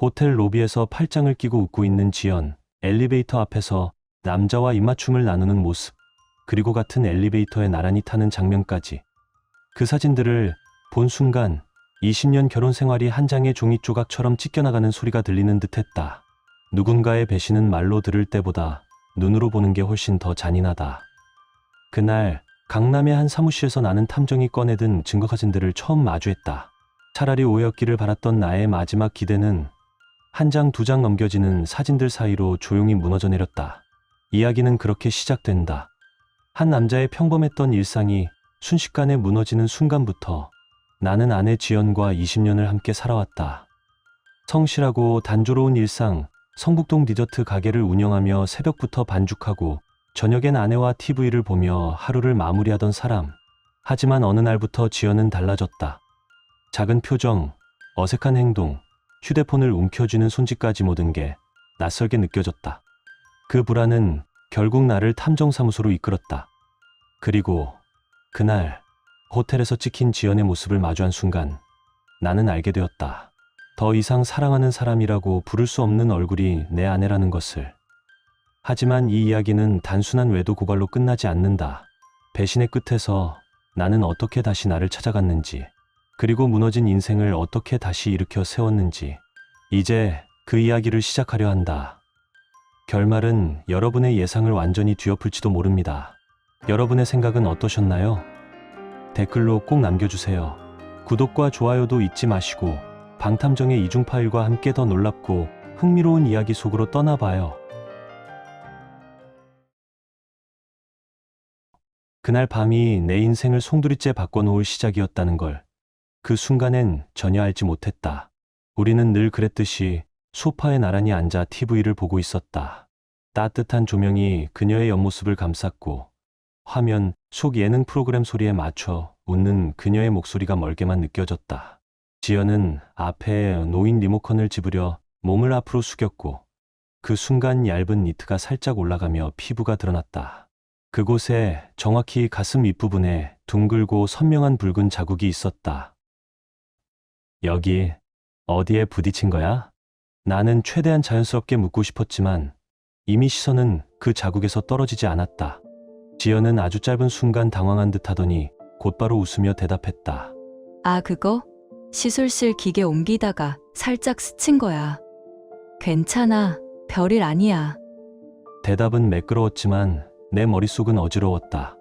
호텔 로비에서 팔짱을 끼고 웃고 있는 지연, 엘리베이터 앞에서 남자와 입맞춤을 나누는 모습, 그리고 같은 엘리베이터에 나란히 타는 장면까지. 그 사진들을 본 순간 20년 결혼 생활이 한 장의 종이 조각처럼 찢겨나가는 소리가 들리는 듯했다. 누군가의 배신은 말로 들을 때보다 눈으로 보는 게 훨씬 더 잔인하다. 그날 강남의 한 사무실에서 나는 탐정이 꺼내든 증거사진들을 처음 마주했다. 차라리 오였기를 바랐던 나의 마지막 기대는 한 장 두 장 넘겨지는 사진들 사이로 조용히 무너져 내렸다. 이야기는 그렇게 시작된다. 한 남자의 평범했던 일상이 순식간에 무너지는 순간부터 나는 아내 지연과 20년을 함께 살아왔다. 성실하고 단조로운 일상, 성북동 디저트 가게를 운영하며 새벽부터 반죽하고 저녁엔 아내와 TV를 보며 하루를 마무리하던 사람. 하지만 어느 날부터 지연은 달라졌다. 작은 표정, 어색한 행동, 휴대폰을 움켜쥐는 손짓까지 모든 게 낯설게 느껴졌다. 그 불안은 결국 나를 탐정사무소로 이끌었다. 그리고 그날 호텔에서 찍힌 지연의 모습을 마주한 순간 나는 알게 되었다. 더 이상 사랑하는 사람이라고 부를 수 없는 얼굴이 내 아내라는 것을. 하지만 이 이야기는 단순한 외도 고발로 끝나지 않는다. 배신의 끝에서 나는 어떻게 다시 나를 찾아갔는지, 그리고 무너진 인생을 어떻게 다시 일으켜 세웠는지, 이제 그 이야기를 시작하려 한다. 결말은 여러분의 예상을 완전히 뒤엎을지도 모릅니다. 여러분의 생각은 어떠셨나요? 댓글로 꼭 남겨주세요. 구독과 좋아요도 잊지 마시고 방탐정의 이중 파일과 함께 더 놀랍고 흥미로운 이야기 속으로 떠나봐요. 그날 밤이 내 인생을 송두리째 바꿔놓을 시작이었다는 걸 그 순간엔 전혀 알지 못했다. 우리는 늘 그랬듯이 소파에 나란히 앉아 TV를 보고 있었다. 따뜻한 조명이 그녀의 옆모습을 감쌌고 화면 속 예능 프로그램 소리에 맞춰 웃는 그녀의 목소리가 멀게만 느껴졌다. 지연은 앞에 놓인 리모컨을 집으려 몸을 앞으로 숙였고 그 순간 얇은 니트가 살짝 올라가며 피부가 드러났다. 그곳에 정확히 가슴 윗부분에 둥글고 선명한 붉은 자국이 있었다. 여기 어디에 부딪힌 거야? 나는 최대한 자연스럽게 묻고 싶었지만 이미 시선은 그 자국에서 떨어지지 않았다. 지연은 아주 짧은 순간 당황한 듯 하더니 곧바로 웃으며 대답했다. 아, 그거? 시술실 기계 옮기다가 살짝 스친 거야. 괜찮아. 별일 아니야. 대답은 매끄러웠지만 내 머릿속은 어지러웠다.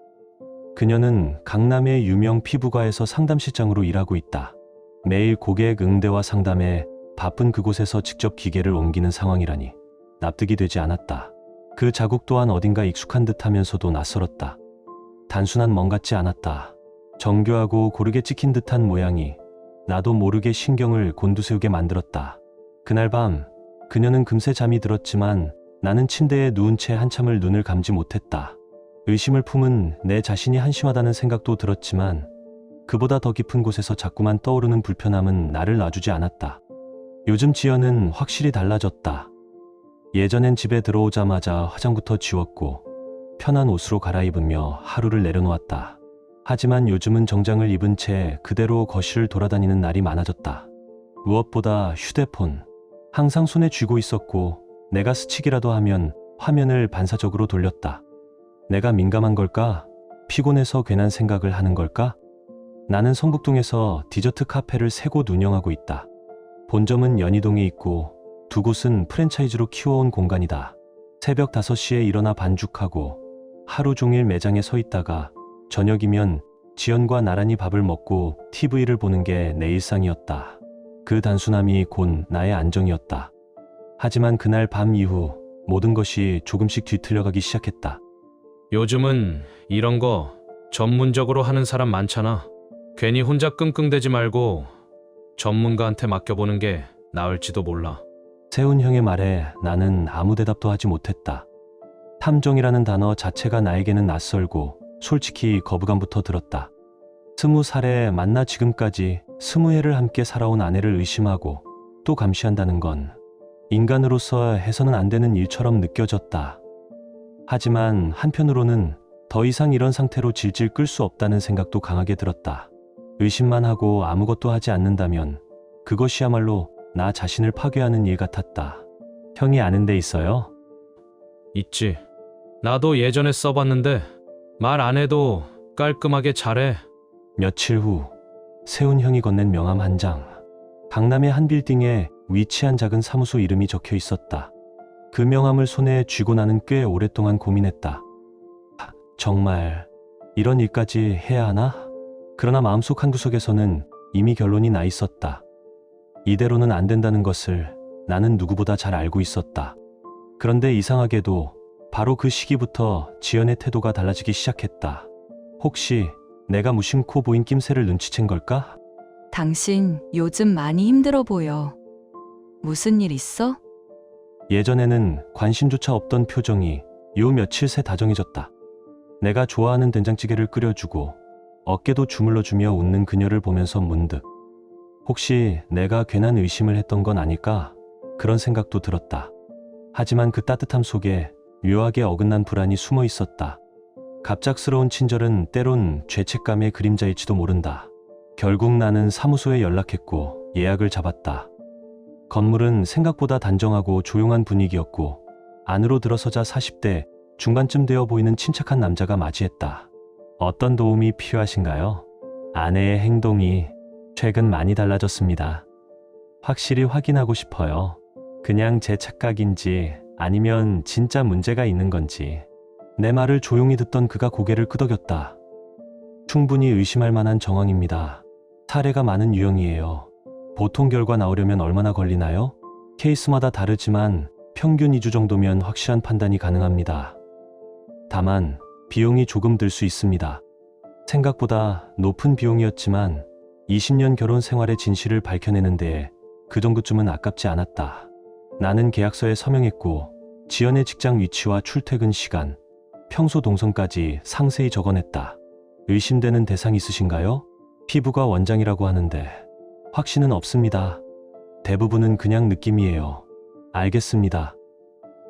그녀는 강남의 유명 피부과에서 상담실장으로 일하고 있다. 매일 고객 응대와 상담에 바쁜 그곳에서 직접 기계를 옮기는 상황이라니 납득이 되지 않았다. 그 자국 또한 어딘가 익숙한 듯하면서도 낯설었다. 단순한 멍 같지 않았다. 정교하고 고르게 찍힌 듯한 모양이 나도 모르게 신경을 곤두세우게 만들었다. 그날 밤 그녀는 금세 잠이 들었지만 나는 침대에 누운 채 한참을 눈을 감지 못했다. 의심을 품은 내 자신이 한심하다는 생각도 들었지만 그보다 더 깊은 곳에서 자꾸만 떠오르는 불편함은 나를 놔주지 않았다. 요즘 지연은 확실히 달라졌다. 예전엔 집에 들어오자마자 화장부터 지웠고 편한 옷으로 갈아입으며 하루를 내려놓았다. 하지만 요즘은 정장을 입은 채 그대로 거실을 돌아다니는 날이 많아졌다. 무엇보다 휴대폰, 항상 손에 쥐고 있었고 내가 스치기라도 하면 화면을 반사적으로 돌렸다. 내가 민감한 걸까? 피곤해서 괜한 생각을 하는 걸까? 나는 성북동에서 디저트 카페를 3곳 운영하고 있다. 본점은 연희동에 있고 두 곳은 프랜차이즈로 키워온 공간이다. 새벽 5시에 일어나 반죽하고 하루 종일 매장에 서 있다가 저녁이면 지연과 나란히 밥을 먹고 TV를 보는 게 내 일상이었다. 그 단순함이 곧 나의 안정이었다. 하지만 그날 밤 이후 모든 것이 조금씩 뒤틀려가기 시작했다. 요즘은 이런 거 전문적으로 하는 사람 많잖아. 괜히 혼자 끙끙대지 말고 전문가한테 맡겨보는 게 나을지도 몰라. 세훈 형의 말에 나는 아무 대답도 하지 못했다. 탐정이라는 단어 자체가 나에게는 낯설고 솔직히 거부감부터 들었다. 20살에 만나 지금까지 20회를 함께 살아온 아내를 의심하고 또 감시한다는 건 인간으로서 해서는 안 되는 일처럼 느껴졌다. 하지만 한편으로는 더 이상 이런 상태로 질질 끌 수 없다는 생각도 강하게 들었다. 의심만 하고 아무것도 하지 않는다면 그것이야말로 나 자신을 파괴하는 일 같았다. 형이 아는 데 있어요? 있지. 나도 예전에 써봤는데 말 안 해도 깔끔하게 잘해. 며칠 후 세훈 형이 건넨 명함 한 장. 강남의 한 빌딩에 위치한 작은 사무소 이름이 적혀 있었다. 그 명함을 손에 쥐고 나는 꽤 오랫동안 고민했다. 정말 이런 일까지 해야 하나? 그러나 마음속 한구석에서는 이미 결론이 나 있었다. 이대로는 안 된다는 것을 나는 누구보다 잘 알고 있었다. 그런데 이상하게도 바로 그 시기부터 지연의 태도가 달라지기 시작했다. 혹시 내가 무심코 보인 낌새를 눈치챈 걸까? 당신 요즘 많이 힘들어 보여. 무슨 일 있어? 예전에는 관심조차 없던 표정이 요 며칠 새 다정해졌다. 내가 좋아하는 된장찌개를 끓여주고 어깨도 주물러주며 웃는 그녀를 보면서 문득 혹시 내가 괜한 의심을 했던 건 아닐까? 그런 생각도 들었다. 하지만 그 따뜻함 속에 묘하게 어긋난 불안이 숨어 있었다. 갑작스러운 친절은 때론 죄책감의 그림자일지도 모른다. 결국 나는 사무소에 연락했고 예약을 잡았다. 건물은 생각보다 단정하고 조용한 분위기였고 안으로 들어서자 40대 중반쯤 되어 보이는 침착한 남자가 맞이했다. 어떤 도움이 필요하신가요? 아내의 행동이 최근 많이 달라졌습니다. 확실히 확인하고 싶어요. 그냥 제 착각인지 아니면 진짜 문제가 있는 건지. 내 말을 조용히 듣던 그가 고개를 끄덕였다. 충분히 의심할 만한 정황입니다. 사례가 많은 유형이에요. 보통 결과 나오려면 얼마나 걸리나요? 케이스마다 다르지만 평균 2주 정도면 확실한 판단이 가능합니다. 다만 비용이 조금 들 수 있습니다. 생각보다 높은 비용이었지만 20년 결혼 생활의 진실을 밝혀내는 데에 그 정도쯤은 아깝지 않았다. 나는 계약서에 서명했고 지연의 직장 위치와 출퇴근 시간, 평소 동선까지 상세히 적어냈다. 의심되는 대상 있으신가요? 피부가 원장이라고 하는데 확신은 없습니다. 대부분은 그냥 느낌이에요. 알겠습니다.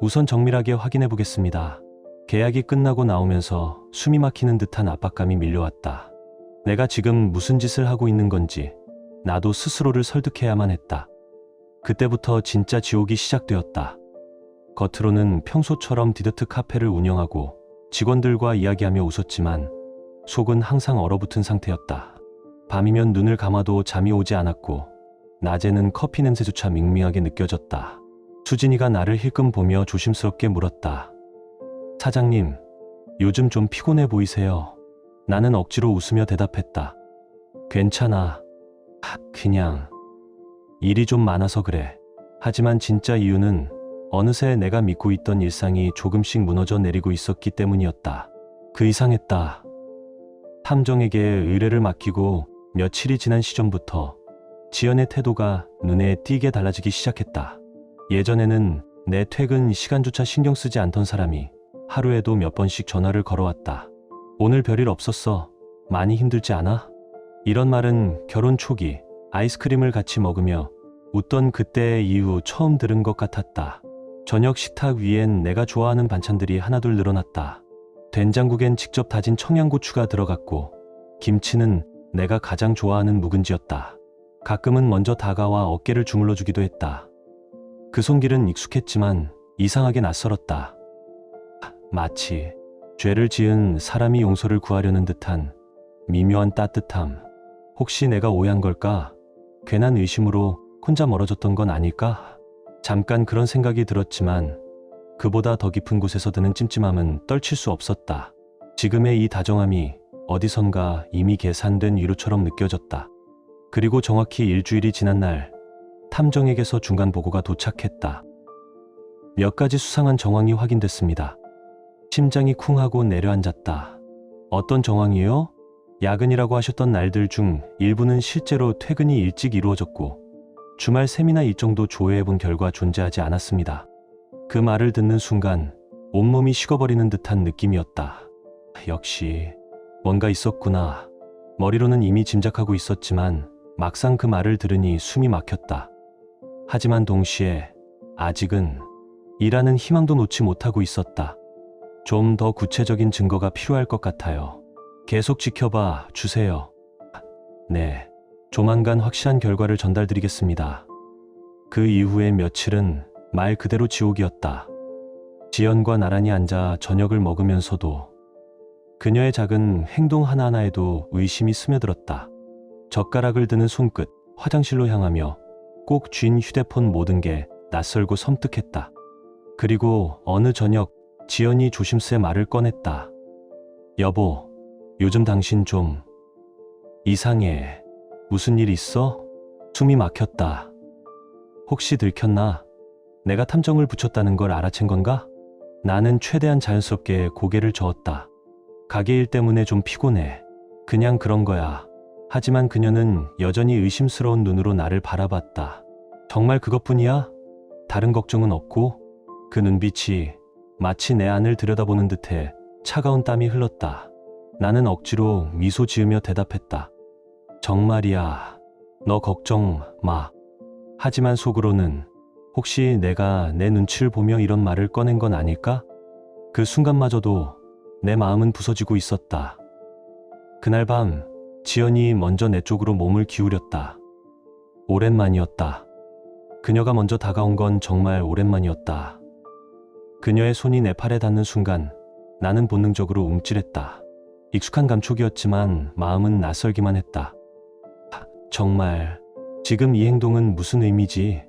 우선 정밀하게 확인해 보겠습니다. 계약이 끝나고 나오면서 숨이 막히는 듯한 압박감이 밀려왔다. 내가 지금 무슨 짓을 하고 있는 건지 나도 스스로를 설득해야만 했다. 그때부터 진짜 지옥이 시작되었다. 겉으로는 평소처럼 디저트 카페를 운영하고 직원들과 이야기하며 웃었지만 속은 항상 얼어붙은 상태였다. 밤이면 눈을 감아도 잠이 오지 않았고 낮에는 커피 냄새조차 밍밍하게 느껴졌다. 수진이가 나를 힐끔 보며 조심스럽게 물었다. 사장님, 요즘 좀 피곤해 보이세요. 나는 억지로 웃으며 대답했다. 괜찮아. 그냥 일이 좀 많아서 그래. 하지만 진짜 이유는 어느새 내가 믿고 있던 일상이 조금씩 무너져 내리고 있었기 때문이었다. 그 이상했다. 탐정에게 의뢰를 맡기고 며칠이 지난 시점부터 지연의 태도가 눈에 띄게 달라지기 시작했다. 예전에는 내 퇴근 시간조차 신경 쓰지 않던 사람이 하루에도 몇 번씩 전화를 걸어왔다. 오늘 별일 없었어. 많이 힘들지 않아? 이런 말은 결혼 초기 아이스크림을 같이 먹으며 웃던 그때의 이후 처음 들은 것 같았다. 저녁 식탁 위엔 내가 좋아하는 반찬들이 하나둘 늘어났다. 된장국엔 직접 다진 청양고추가 들어갔고 김치는 내가 가장 좋아하는 묵은지였다. 가끔은 먼저 다가와 어깨를 주물러주기도 했다. 그 손길은 익숙했지만 이상하게 낯설었다. 마치 죄를 지은 사람이 용서를 구하려는 듯한 미묘한 따뜻함. 혹시 내가 오해한 걸까? 괜한 의심으로 혼자 멀어졌던 건 아닐까? 잠깐 그런 생각이 들었지만 그보다 더 깊은 곳에서 드는 찜찜함은 떨칠 수 없었다. 지금의 이 다정함이 어디선가 이미 계산된 위로처럼 느껴졌다. 그리고 정확히 일주일이 지난 날 탐정에게서 중간 보고가 도착했다. 몇 가지 수상한 정황이 확인됐습니다. 심장이 쿵하고 내려앉았다. 어떤 정황이요? 야근이라고 하셨던 날들 중 일부는 실제로 퇴근이 일찍 이루어졌고 주말 세미나 일정도 조회해본 결과 존재하지 않았습니다. 그 말을 듣는 순간 온몸이 식어버리는 듯한 느낌이었다. 역시 뭔가 있었구나. 머리로는 이미 짐작하고 있었지만 막상 그 말을 들으니 숨이 막혔다. 하지만 동시에 아직은 일하는 희망도 놓지 못하고 있었다. 좀 더 구체적인 증거가 필요할 것 같아요. 계속 지켜봐 주세요. 네, 조만간 확실한 결과를 전달드리겠습니다. 그 이후의 며칠은 말 그대로 지옥이었다. 지연과 나란히 앉아 저녁을 먹으면서도 그녀의 작은 행동 하나하나에도 의심이 스며들었다. 젓가락을 드는 손끝, 화장실로 향하며 꼭 쥔 휴대폰 모든 게 낯설고 섬뜩했다. 그리고 어느 저녁 지연이 조심스레 말을 꺼냈다. 여보, 요즘 당신 좀 이상해. 무슨 일 있어? 숨이 막혔다. 혹시 들켰나? 내가 탐정을 붙였다는 걸 알아챈 건가? 나는 최대한 자연스럽게 고개를 저었다. 가게 일 때문에 좀 피곤해. 그냥 그런 거야. 하지만 그녀는 여전히 의심스러운 눈으로 나를 바라봤다. 정말 그것뿐이야? 다른 걱정은 없고? 그 눈빛이 마치 내 안을 들여다보는 듯해 차가운 땀이 흘렀다. 나는 억지로 미소 지으며 대답했다. 정말이야. 너 걱정 마. 하지만 속으로는 혹시 내가 내 눈치를 보며 이런 말을 꺼낸 건 아닐까? 그 순간마저도 내 마음은 부서지고 있었다. 그날 밤 지연이 먼저 내 쪽으로 몸을 기울였다. 오랜만이었다. 그녀가 먼저 다가온 건 정말 오랜만이었다. 그녀의 손이 내 팔에 닿는 순간 나는 본능적으로 움찔했다. 익숙한 감촉이었지만 마음은 낯설기만 했다. 정말 지금 이 행동은 무슨 의미지?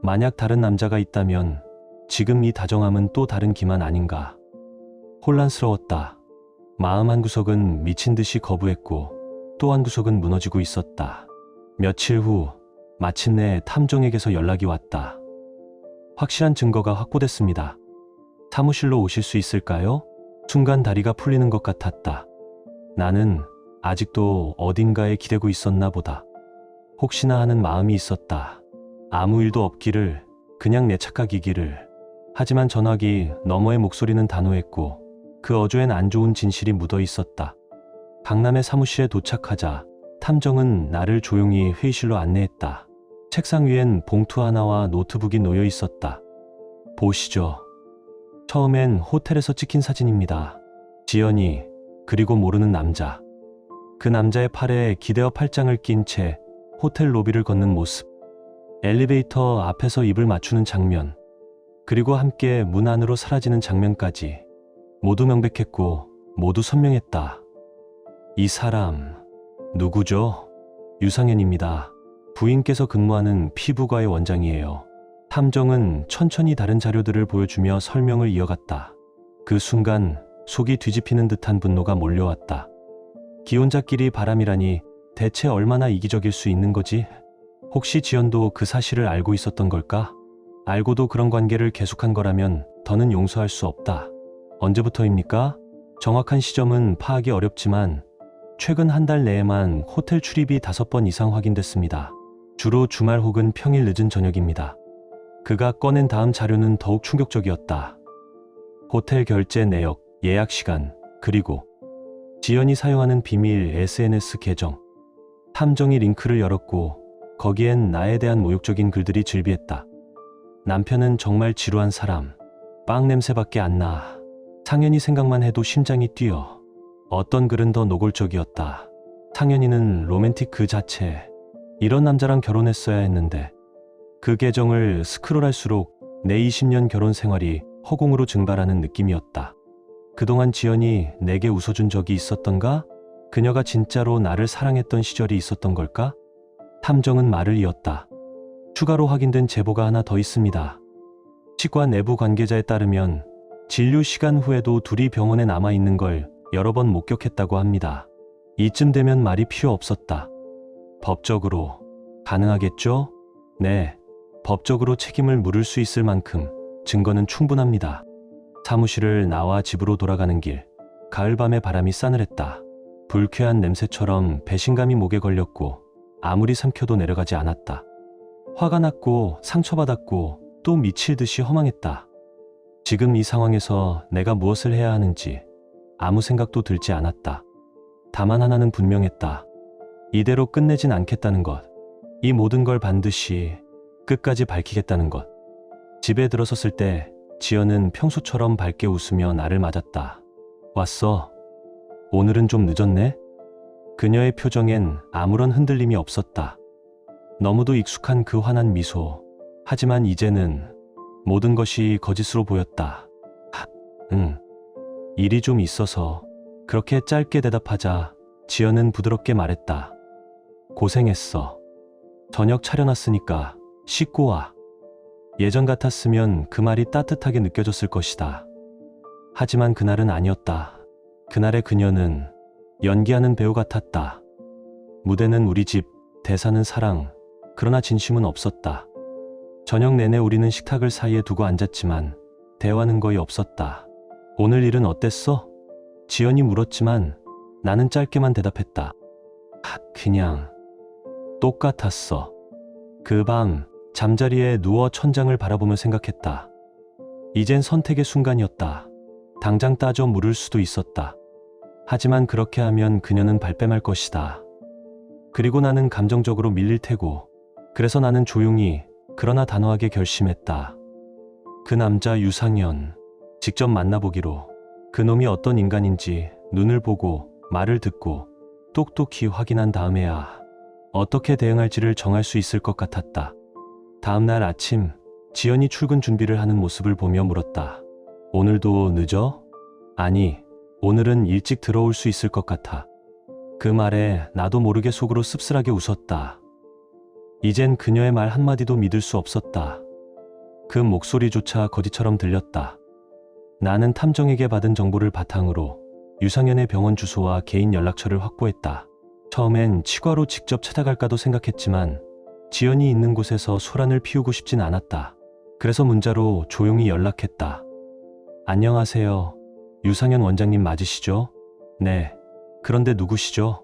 만약 다른 남자가 있다면 지금 이 다정함은 또 다른 기만 아닌가? 혼란스러웠다. 마음 한구석은 미친 듯이 거부했고 또 한구석은 무너지고 있었다. 며칠 후 마침내 탐정에게서 연락이 왔다. 확실한 증거가 확보됐습니다. 사무실로 오실 수 있을까요? 순간 다리가 풀리는 것 같았다. 나는 아직도 어딘가에 기대고 있었나 보다. 혹시나 하는 마음이 있었다. 아무 일도 없기를, 그냥 내 착각이기를. 하지만 전화기 너머의 목소리는 단호했고 그 어조엔 안 좋은 진실이 묻어 있었다. 강남의 사무실에 도착하자 탐정은 나를 조용히 회의실로 안내했다. 책상 위엔 봉투 하나와 노트북이 놓여 있었다. 보시죠. 처음엔 호텔에서 찍힌 사진입니다. 지연이, 그리고 모르는 남자. 그 남자의 팔에 기대어 팔짱을 낀 채 호텔 로비를 걷는 모습. 엘리베이터 앞에서 입을 맞추는 장면. 그리고 함께 문 안으로 사라지는 장면까지. 모두 명백했고 모두 선명했다. 이 사람 누구죠? 유상현입니다. 부인께서 근무하는 피부과의 원장이에요. 탐정은 천천히 다른 자료들을 보여주며 설명을 이어갔다. 그 순간 속이 뒤집히는 듯한 분노가 몰려왔다. 기혼자끼리 바람이라니 대체 얼마나 이기적일 수 있는 거지? 혹시 지연도 그 사실을 알고 있었던 걸까? 알고도 그런 관계를 계속한 거라면 더는 용서할 수 없다. 언제부터입니까? 정확한 시점은 파악이 어렵지만 최근 한 달 내에만 호텔 출입이 5번 이상 확인됐습니다. 주로 주말 혹은 평일 늦은 저녁입니다. 그가 꺼낸 다음 자료는 더욱 충격적이었다. 호텔 결제 내역, 예약 시간, 그리고 지연이 사용하는 비밀 SNS 계정. 탐정이 링크를 열었고 거기엔 나에 대한 모욕적인 글들이 즐비했다. 남편은 정말 지루한 사람. 빵 냄새밖에 안 나. 상현이 생각만 해도 심장이 뛰어. 어떤 글은 더 노골적이었다. 상현이는 로맨틱 그 자체. 이런 남자랑 결혼했어야 했는데. 그 계정을 스크롤할수록 내 20년 결혼 생활이 허공으로 증발하는 느낌이었다. 그동안 지연이 내게 웃어준 적이 있었던가? 그녀가 진짜로 나를 사랑했던 시절이 있었던 걸까? 탐정은 말을 이었다. 추가로 확인된 제보가 하나 더 있습니다. 치과 내부 관계자에 따르면 진료 시간 후에도 둘이 병원에 남아있는 걸 여러 번 목격했다고 합니다. 이쯤 되면 말이 필요 없었다. 법적으로 가능하겠죠? 네, 법적으로 책임을 물을 수 있을 만큼 증거는 충분합니다. 사무실을 나와 집으로 돌아가는 길, 가을밤의 바람이 싸늘했다. 불쾌한 냄새처럼 배신감이 목에 걸렸고 아무리 삼켜도 내려가지 않았다. 화가 났고 상처받았고 또 미칠 듯이 허망했다. 지금 이 상황에서 내가 무엇을 해야 하는지 아무 생각도 들지 않았다. 다만 하나는 분명했다. 이대로 끝내진 않겠다는 것. 이 모든 걸 반드시 끝까지 밝히겠다는 것. 집에 들어섰을 때 지연은 평소처럼 밝게 웃으며 나를 맞았다. 왔어. 오늘은 좀 늦었네? 그녀의 표정엔 아무런 흔들림이 없었다. 너무도 익숙한 그 환한 미소. 하지만 이제는 모든 것이 거짓으로 보였다. 응. 일이 좀 있어서 그렇게 짧게 대답하자 지연은 부드럽게 말했다. 고생했어. 저녁 차려놨으니까 씻고 와. 예전 같았으면 그 말이 따뜻하게 느껴졌을 것이다. 하지만 그날은 아니었다. 그날의 그녀는 연기하는 배우 같았다. 무대는 우리 집, 대사는 사랑, 그러나 진심은 없었다. 저녁 내내 우리는 식탁을 사이에 두고 앉았지만 대화는 거의 없었다. 오늘 일은 어땠어? 지연이 물었지만 나는 짧게만 대답했다. 그냥 똑같았어. 그 밤 잠자리에 누워 천장을 바라보며 생각했다. 이젠 선택의 순간이었다. 당장 따져 물을 수도 있었다. 하지만 그렇게 하면 그녀는 발뺌할 것이다. 그리고 나는 감정적으로 밀릴 테고, 그래서 나는 조용히 그러나 단호하게 결심했다. 그 남자 유상현, 직접 만나보기로. 그놈이 어떤 인간인지 눈을 보고 말을 듣고 똑똑히 확인한 다음에야 어떻게 대응할지를 정할 수 있을 것 같았다. 다음 날 아침, 지연이 출근 준비를 하는 모습을 보며 물었다. 오늘도 늦어? 아니, 오늘은 일찍 들어올 수 있을 것 같아. 그 말에 나도 모르게 속으로 씁쓸하게 웃었다. 이젠 그녀의 말 한마디도 믿을 수 없었다. 그 목소리조차 거짓처럼 들렸다. 나는 탐정에게 받은 정보를 바탕으로 유상현의 병원 주소와 개인 연락처를 확보했다. 처음엔 치과로 직접 찾아갈까도 생각했지만 지연이 있는 곳에서 소란을 피우고 싶진 않았다. 그래서 문자로 조용히 연락했다. 안녕하세요. 유상현 원장님 맞으시죠? 네. 그런데 누구시죠?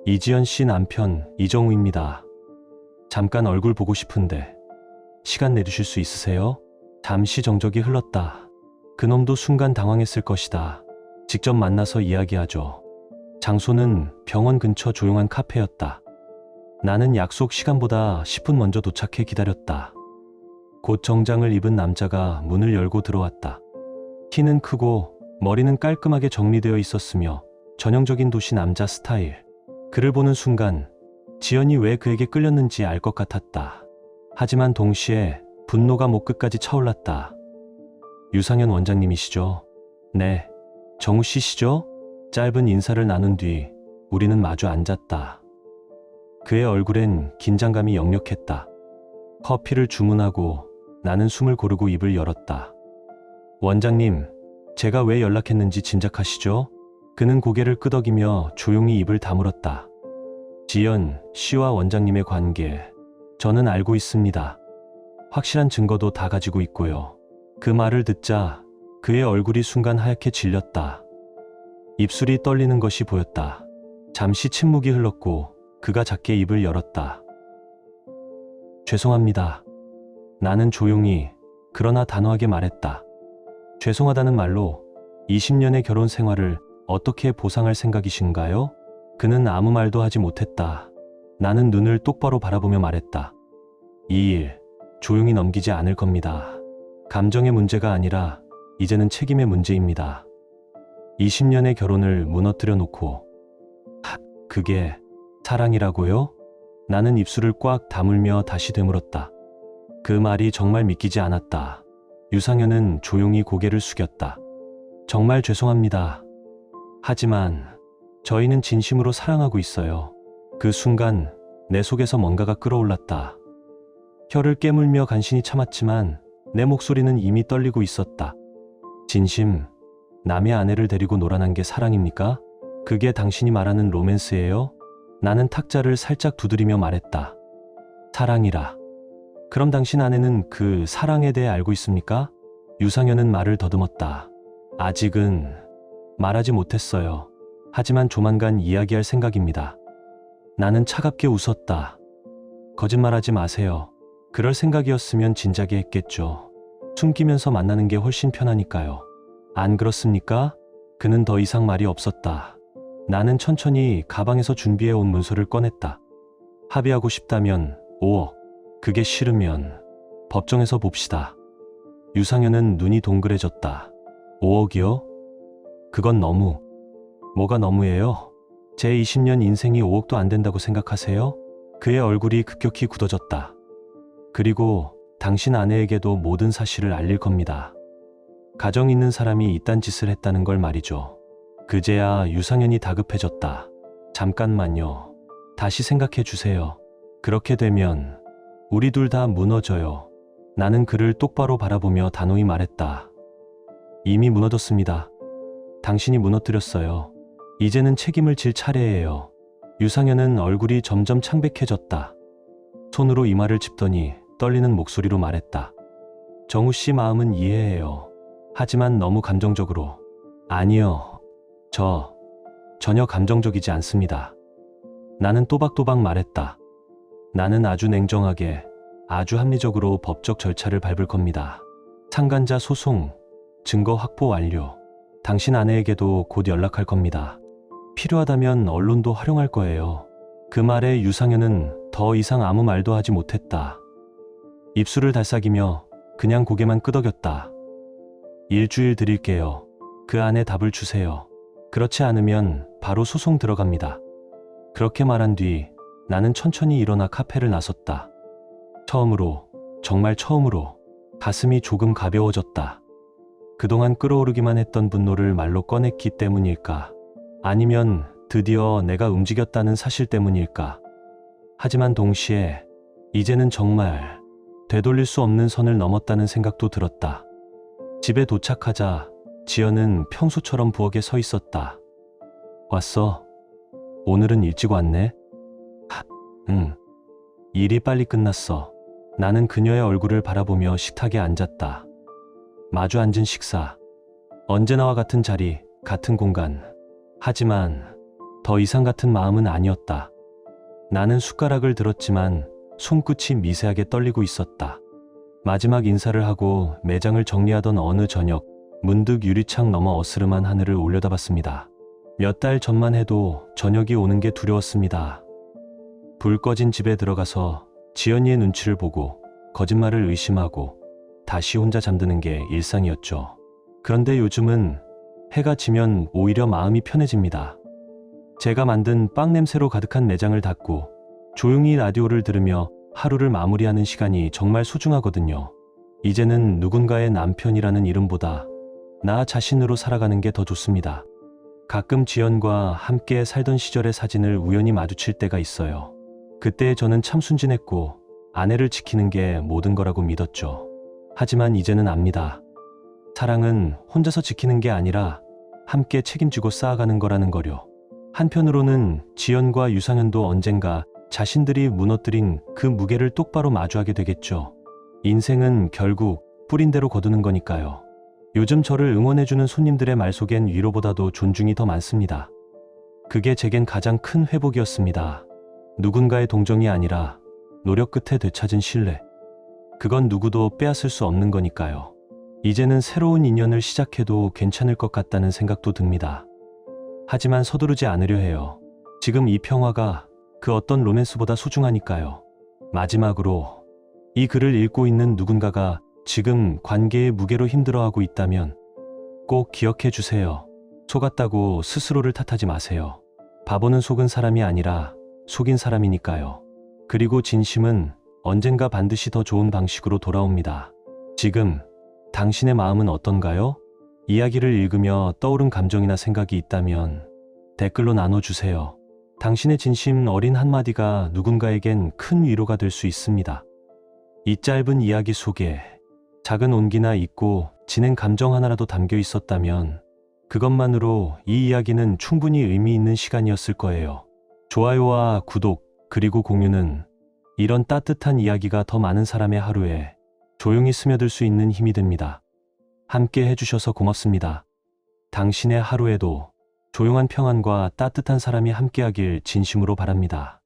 이지연 씨 남편 이정우입니다. 잠깐 얼굴 보고 싶은데 시간 내주실 수 있으세요? 잠시 정적이 흘렀다. 그놈도 순간 당황했을 것이다. 직접 만나서 이야기하죠. 장소는 병원 근처 조용한 카페였다. 나는 약속 시간보다 10분 먼저 도착해 기다렸다. 곧 정장을 입은 남자가 문을 열고 들어왔다. 키는 크고 머리는 깔끔하게 정리되어 있었으며 전형적인 도시 남자 스타일. 그를 보는 순간 지연이 왜 그에게 끌렸는지 알 것 같았다. 하지만 동시에 분노가 목 끝까지 차올랐다. 유상현 원장님이시죠? 네. 정우 씨시죠? 짧은 인사를 나눈 뒤 우리는 마주 앉았다. 그의 얼굴엔 긴장감이 역력했다. 커피를 주문하고 나는 숨을 고르고 입을 열었다. 원장님, 제가 왜 연락했는지 짐작하시죠? 그는 고개를 끄덕이며 조용히 입을 다물었다. 지연 씨와 원장님의 관계, 저는 알고 있습니다. 확실한 증거도 다 가지고 있고요. 그 말을 듣자 그의 얼굴이 순간 하얗게 질렸다. 입술이 떨리는 것이 보였다. 잠시 침묵이 흘렀고 그가 작게 입을 열었다. 죄송합니다. 나는 조용히 그러나 단호하게 말했다. 죄송하다는 말로 20년의 결혼 생활을 어떻게 보상할 생각이신가요? 그는 아무 말도 하지 못했다. 나는 눈을 똑바로 바라보며 말했다. 이 일 조용히 넘기지 않을 겁니다. 감정의 문제가 아니라 이제는 책임의 문제입니다. 20년의 결혼을 무너뜨려 놓고 그게 사랑이라고요? 나는 입술을 꽉 다물며 다시 되물었다. 그 말이 정말 믿기지 않았다. 유상현은 조용히 고개를 숙였다. 정말 죄송합니다. 하지만 저희는 진심으로 사랑하고 있어요. 그 순간 내 속에서 뭔가가 끓어올랐다. 혀를 깨물며 간신히 참았지만 내 목소리는 이미 떨리고 있었다. 진심, 남의 아내를 데리고 놀아난 게 사랑입니까? 그게 당신이 말하는 로맨스예요? 나는 탁자를 살짝 두드리며 말했다. 사랑이라. 그럼 당신 아내는 그 사랑에 대해 알고 있습니까? 유상현은 말을 더듬었다. 아직은 말하지 못했어요. 하지만 조만간 이야기할 생각입니다. 나는 차갑게 웃었다. 거짓말하지 마세요. 그럴 생각이었으면 진작에 했겠죠. 숨기면서 만나는 게 훨씬 편하니까요. 안 그렇습니까? 그는 더 이상 말이 없었다. 나는 천천히 가방에서 준비해온 문서를 꺼냈다. 합의하고 싶다면 5억, 그게 싫으면 법정에서 봅시다. 유상현은 눈이 동그래졌다. 5억이요? 그건 너무. 뭐가 너무해요? 제 20년 인생이 5억도 안 된다고 생각하세요? 그의 얼굴이 급격히 굳어졌다. 그리고 당신 아내에게도 모든 사실을 알릴 겁니다. 가정 있는 사람이 이딴 짓을 했다는 걸 말이죠. 그제야 유상현이 다급해졌다. 잠깐만요. 다시 생각해 주세요. 그렇게 되면 우리 둘 다 무너져요. 나는 그를 똑바로 바라보며 단호히 말했다. 이미 무너졌습니다. 당신이 무너뜨렸어요. 이제는 책임을 질 차례예요. 유상현은 얼굴이 점점 창백해졌다. 손으로 이마를 짚더니 떨리는 목소리로 말했다. 정우 씨 마음은 이해해요. 하지만 너무 감정적으로. 아니요. 전혀 감정적이지 않습니다. 나는 또박또박 말했다. 나는 아주 냉정하게, 아주 합리적으로 법적 절차를 밟을 겁니다. 상간자 소송, 증거 확보 완료. 당신 아내에게도 곧 연락할 겁니다. 필요하다면 언론도 활용할 거예요. 그 말에 유상현은 더 이상 아무 말도 하지 못했다. 입술을 달싹이며 그냥 고개만 끄덕였다. 일주일 드릴게요. 그 안에 답을 주세요. 그렇지 않으면 바로 소송 들어갑니다. 그렇게 말한 뒤 나는 천천히 일어나 카페를 나섰다. 처음으로, 정말 처음으로 가슴이 조금 가벼워졌다. 그동안 끌어오르기만 했던 분노를 말로 꺼냈기 때문일까? 아니면 드디어 내가 움직였다는 사실 때문일까? 하지만 동시에 이제는 정말 되돌릴 수 없는 선을 넘었다는 생각도 들었다. 집에 도착하자 지연은 평소처럼 부엌에 서 있었다. 왔어? 오늘은 일찍 왔네? 응. 일이 빨리 끝났어. 나는 그녀의 얼굴을 바라보며 식탁에 앉았다. 마주 앉은 식사. 언제나와 같은 자리, 같은 공간. 하지만 더 이상 같은 마음은 아니었다. 나는 숟가락을 들었지만 손끝이 미세하게 떨리고 있었다. 마지막 인사를 하고 매장을 정리하던 어느 저녁, 문득 유리창 너머 어스름한 하늘을 올려다봤습니다. 몇 달 전만 해도 저녁이 오는 게 두려웠습니다. 불 꺼진 집에 들어가서 지연이의 눈치를 보고 거짓말을 의심하고 다시 혼자 잠드는 게 일상이었죠. 그런데 요즘은 해가 지면 오히려 마음이 편해집니다. 제가 만든 빵 냄새로 가득한 매장을 닫고 조용히 라디오를 들으며 하루를 마무리하는 시간이 정말 소중하거든요. 이제는 누군가의 남편이라는 이름보다 나 자신으로 살아가는 게 더 좋습니다. 가끔 지연과 함께 살던 시절의 사진을 우연히 마주칠 때가 있어요. 그때 저는 참 순진했고 아내를 지키는 게 모든 거라고 믿었죠. 하지만 이제는 압니다. 사랑은 혼자서 지키는 게 아니라 함께 책임지고 쌓아가는 거라는 거요. 한편으로는 지연과 유상현도 언젠가 자신들이 무너뜨린 그 무게를 똑바로 마주하게 되겠죠. 인생은 결국 뿌린 대로 거두는 거니까요. 요즘 저를 응원해주는 손님들의 말 속엔 위로보다도 존중이 더 많습니다. 그게 제겐 가장 큰 회복이었습니다. 누군가의 동정이 아니라 노력 끝에 되찾은 신뢰. 그건 누구도 빼앗을 수 없는 거니까요. 이제는 새로운 인연을 시작해도 괜찮을 것 같다는 생각도 듭니다. 하지만 서두르지 않으려 해요. 지금 이 평화가 그 어떤 로맨스보다 소중하니까요. 마지막으로 이 글을 읽고 있는 누군가가 지금 관계의 무게로 힘들어하고 있다면 꼭 기억해 주세요. 속았다고 스스로를 탓하지 마세요. 바보는 속은 사람이 아니라 속인 사람이니까요. 그리고 진심은 언젠가 반드시 더 좋은 방식으로 돌아옵니다. 지금 당신의 마음은 어떤가요? 이야기를 읽으며 떠오른 감정이나 생각이 있다면 댓글로 나눠주세요. 당신의 진심 어린 한마디가 누군가에겐 큰 위로가 될 수 있습니다. 이 짧은 이야기 속에 작은 온기나 잊고 지낸 감정 하나라도 담겨 있었다면 그것만으로 이 이야기는 충분히 의미 있는 시간이었을 거예요. 좋아요와 구독 그리고 공유는 이런 따뜻한 이야기가 더 많은 사람의 하루에 조용히 스며들 수 있는 힘이 됩니다. 함께 해주셔서 고맙습니다. 당신의 하루에도 조용한 평안과 따뜻한 사람이 함께하길 진심으로 바랍니다.